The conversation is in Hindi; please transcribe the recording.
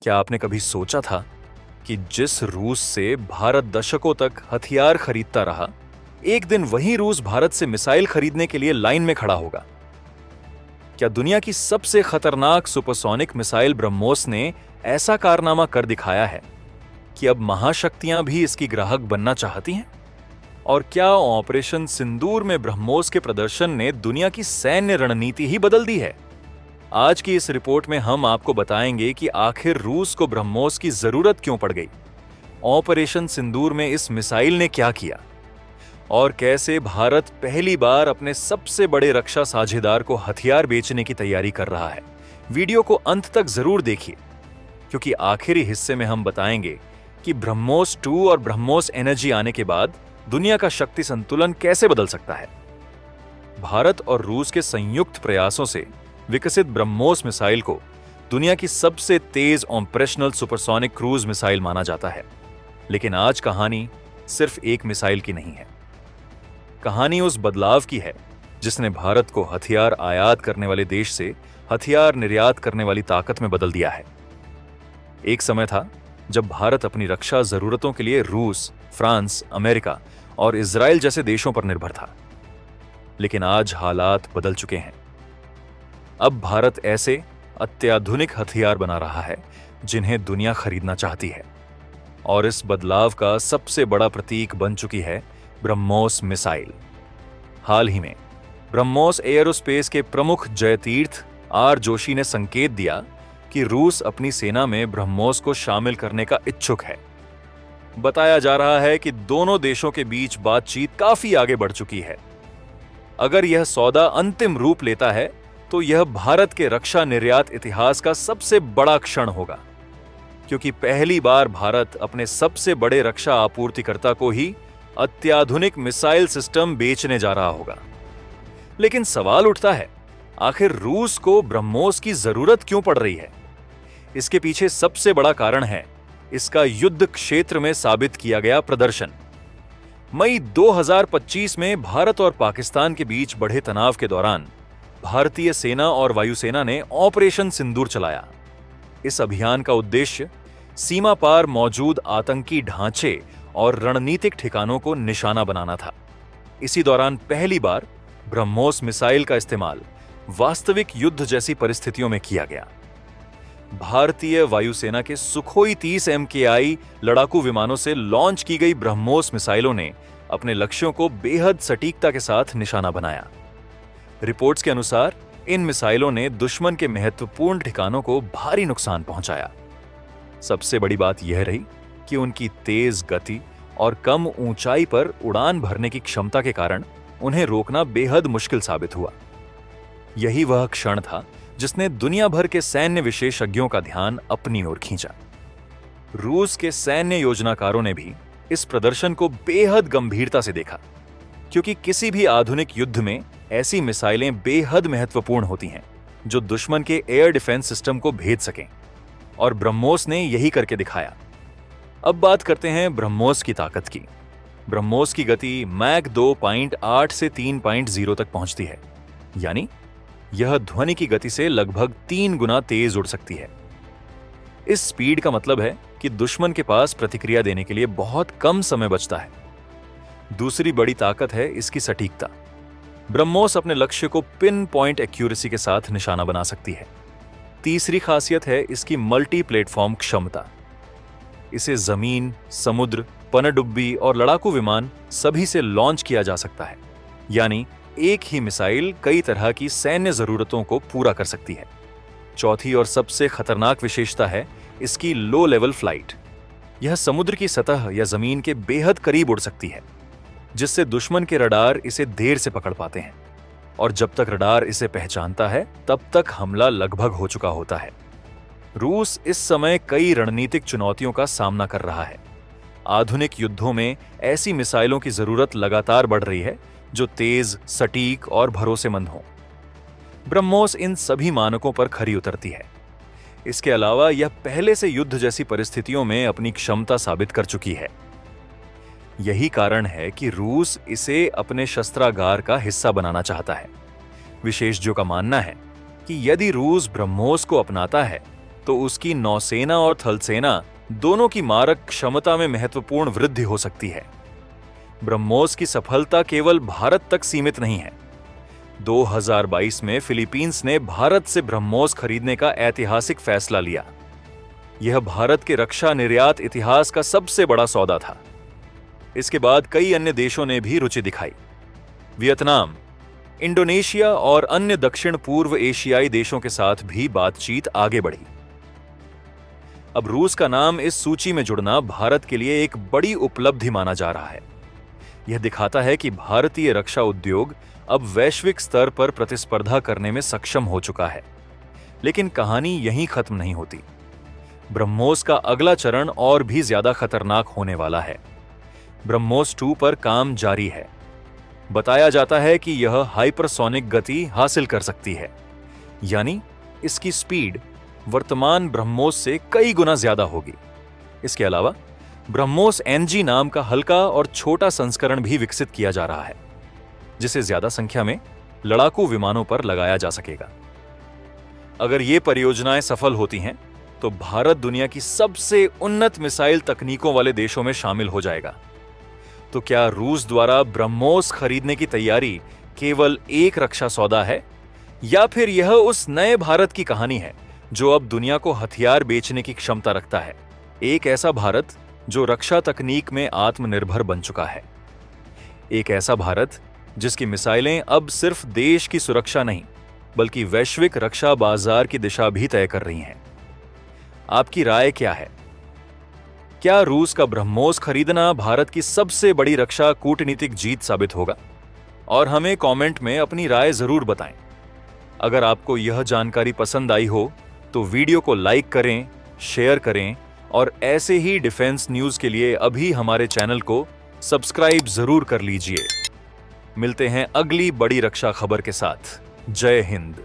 क्या आपने कभी सोचा था कि जिस रूस से भारत दशकों तक हथियार खरीदता रहा, एक दिन वही रूस भारत से मिसाइल खरीदने के लिए लाइन में खड़ा होगा? क्या दुनिया की सबसे खतरनाक सुपरसोनिक मिसाइल ब्रह्मोस ने ऐसा कारनामा कर दिखाया है कि अब महाशक्तियां भी इसकी ग्राहक बनना चाहती हैं? और क्या ऑपरेशन सिंदूर में ब्रह्मोस के प्रदर्शन ने दुनिया की सैन्य रणनीति ही बदल दी है? आज की इस रिपोर्ट में हम आपको बताएंगे कि आखिर रूस को ब्रह्मोस की जरूरत क्यों पड़ गई, ऑपरेशन सिंदूर में इस मिसाइल ने क्या किया, और कैसे भारत पहली बार अपने सबसे बड़े रक्षा साझेदार को हथियार बेचने की तैयारी कर रहा है। वीडियो को अंत तक जरूर देखिए, क्योंकि आखिरी हिस्से में हम बताएंगे कि ब्रह्मोस 2 और ब्रह्मोस एनर्जी आने के बाद दुनिया का शक्ति संतुलन कैसे बदल सकता है। भारत और रूस के संयुक्त प्रयासों से विकसित ब्रह्मोस मिसाइल को दुनिया की सबसे तेज ऑपरेशनल सुपरसोनिक क्रूज मिसाइल माना जाता है। लेकिन आज कहानी सिर्फ एक मिसाइल की नहीं है। कहानी उस बदलाव की है जिसने भारत को हथियार आयात करने वाले देश से हथियार निर्यात करने वाली ताकत में बदल दिया है। एक समय था जब भारत अपनी रक्षा जरूरतों के लिए रूस, फ्रांस, अमेरिका और इजराइल जैसे देशों पर निर्भर था। लेकिन आज हालात बदल चुके हैं। अब भारत ऐसे अत्याधुनिक हथियार बना रहा है जिन्हें दुनिया खरीदना चाहती है, और इस बदलाव का सबसे बड़ा प्रतीक बन चुकी है ब्रह्मोस मिसाइल। हाल ही में ब्रह्मोस एयरोस्पेस के प्रमुख जयतीर्थ आर जोशी ने संकेत दिया कि रूस अपनी सेना में ब्रह्मोस को शामिल करने का इच्छुक है। बताया जा रहा है कि दोनों देशों के बीच बातचीत काफी आगे बढ़ चुकी है। अगर यह सौदा अंतिम रूप लेता है तो यह भारत के रक्षा निर्यात इतिहास का सबसे बड़ा क्षण होगा, क्योंकि पहली बार भारत अपने सबसे बड़े रक्षा आपूर्तिकर्ता को ही अत्याधुनिक मिसाइल सिस्टम बेचने जा रहा होगा। लेकिन सवाल उठता है, आखिर रूस को ब्रह्मोस की जरूरत क्यों पड़ रही है? इसके पीछे सबसे बड़ा कारण है इसका युद्ध क्षेत्र में साबित किया गया प्रदर्शन। मई 2025 में भारत और पाकिस्तान के बीच बढ़े तनाव के दौरान भारतीय सेना और वायुसेना ने ऑपरेशन सिंदूर चलाया। इस अभियान का उद्देश्य सीमा पार मौजूद आतंकी ढांचे और रणनीतिक ठिकानों को निशाना बनाना था। इसी दौरान पहली बार ब्रह्मोस मिसाइल का इस्तेमाल वास्तविक युद्ध जैसी परिस्थितियों में किया गया। भारतीय वायुसेना के सुखोई 30 MKI लड़ाकू विमानों से लॉन्च की गई ब्रह्मोस मिसाइलों ने अपने लक्ष्यों को बेहद सटीकता के साथ निशाना बनाया। रिपोर्ट्स के अनुसार इन मिसाइलों ने दुश्मन के महत्वपूर्ण ठिकानों को भारी नुकसान पहुंचाया। सबसे बड़ी बात यह रही कि उनकी तेज गति और कम ऊंचाई पर उड़ान भरने की क्षमता के कारण उन्हें रोकना बेहद मुश्किल साबित हुआ। यही वह क्षण था जिसने दुनिया भर के सैन्य विशेषज्ञों का ध्यान अपनी ओर खींचा। रूस के सैन्य योजनाकारों ने भी इस प्रदर्शन को बेहद गंभीरता से देखा, क्योंकि किसी भी आधुनिक युद्ध में ऐसी मिसाइलें बेहद महत्वपूर्ण होती हैं जो दुश्मन के एयर डिफेंस सिस्टम को भेद सकें, और ब्रह्मोस ने यही करके दिखाया। अब बात करते हैं ब्रह्मोस की ताकत की। ब्रह्मोस की गति मैक 2.8 से 3.0 तक पहुंचती है, यानी यह ध्वनि की गति से लगभग 3 गुना तेज उड़ सकती है। इस स्पीड का मतलब है कि दुश्मन के पास प्रतिक्रिया देने के लिए बहुत कम समय बचता है। दूसरी बड़ी ताकत है इसकी सटीकता। ब्रह्मोस अपने लक्ष्य को पिन पॉइंट एक्यूरेसी के साथ निशाना बना सकती है। तीसरी खासियत है इसकी मल्टी प्लेटफॉर्म क्षमता। इसे जमीन, समुद्र, पनडुब्बी और लड़ाकू विमान सभी से लॉन्च किया जा सकता है, यानी एक ही मिसाइल कई तरह की सैन्य जरूरतों को पूरा कर सकती है। चौथी और सबसे खतरनाक विशेषता है इसकी लो लेवल फ्लाइट। यह समुद्र की सतह या जमीन के बेहद करीब उड़ सकती है, जिससे दुश्मन के रडार इसे देर से पकड़ पाते हैं, और जब तक रडार इसे पहचानता है तब तक हमला लगभग हो चुका होता है। रूस इस समय कई रणनीतिक चुनौतियों का सामना कर रहा है। आधुनिक युद्धों में ऐसी मिसाइलों की जरूरत लगातार बढ़ रही है जो तेज, सटीक और भरोसेमंद हों। ब्रह्मोस इन सभी मानकों पर खरी उतरती है। इसके अलावा यह पहले से युद्ध जैसी परिस्थितियों में अपनी क्षमता साबित कर चुकी है। यही कारण है कि रूस इसे अपने शस्त्रागार का हिस्सा बनाना चाहता है। विशेषज्ञों का मानना है कि यदि रूस ब्रह्मोस को अपनाता है तो उसकी नौसेना और थल सेना दोनों की मारक क्षमता में महत्वपूर्ण वृद्धि हो सकती है। ब्रह्मोस की सफलता केवल भारत तक सीमित नहीं है। 2022 में फिलीपींस ने भारत से ब्रह्मोस खरीदने का ऐतिहासिक फैसला लिया। यह भारत के रक्षा निर्यात इतिहास का सबसे बड़ा सौदा था। इसके बाद कई अन्य देशों ने भी रुचि दिखाई। वियतनाम, इंडोनेशिया और अन्य दक्षिण पूर्व एशियाई देशों के साथ भी बातचीत आगे बढ़ी। अब रूस का नाम इस सूची में जुड़ना भारत के लिए एक बड़ी उपलब्धि माना जा रहा है। यह दिखाता है कि भारतीय रक्षा उद्योग अब वैश्विक स्तर पर प्रतिस्पर्धा करने में सक्षम हो चुका है। लेकिन कहानी यहीं खत्म नहीं होती। ब्रह्मोस का अगला चरण और भी ज्यादा खतरनाक होने वाला है। ब्रह्मोस 2 पर काम जारी है। बताया जाता है कि यह हाइपरसोनिक गति हासिल कर सकती है, यानी इसकी स्पीड वर्तमान ब्रह्मोस से कई गुना ज्यादा होगी। इसके अलावा ब्रह्मोस NG नाम का हल्का और छोटा संस्करण भी विकसित किया जा रहा है, जिसे ज्यादा संख्या में लड़ाकू विमानों पर लगाया जा सकेगा। अगर ये परियोजनाएं सफल होती हैं, तो भारत दुनिया की सबसे उन्नत मिसाइल तकनीकों वाले देशों में शामिल हो जाएगा। तो क्या रूस द्वारा ब्रह्मोस खरीदने की तैयारी केवल एक रक्षा सौदा है, या फिर यह उस नए भारत की कहानी है जो अब दुनिया को हथियार बेचने की क्षमता रखता है? एक ऐसा भारत जो रक्षा तकनीक में आत्मनिर्भर बन चुका है। एक ऐसा भारत जिसकी मिसाइलें अब सिर्फ देश की सुरक्षा नहीं, बल्कि वैश्विक रक्षा बाजार की दिशा भी तय कर रही हैं। आपकी राय क्या है? क्या रूस का ब्रह्मोस खरीदना भारत की सबसे बड़ी रक्षा कूटनीतिक जीत साबित होगा? और हमें कमेंट में अपनी राय जरूर बताएं। अगर आपको यह जानकारी पसंद आई हो तो वीडियो को लाइक करें, शेयर करें और ऐसे ही डिफेंस न्यूज के लिए अभी हमारे चैनल को सब्सक्राइब जरूर कर लीजिए। मिलते हैं अगली बड़ी रक्षा खबर के साथ। जय हिंद।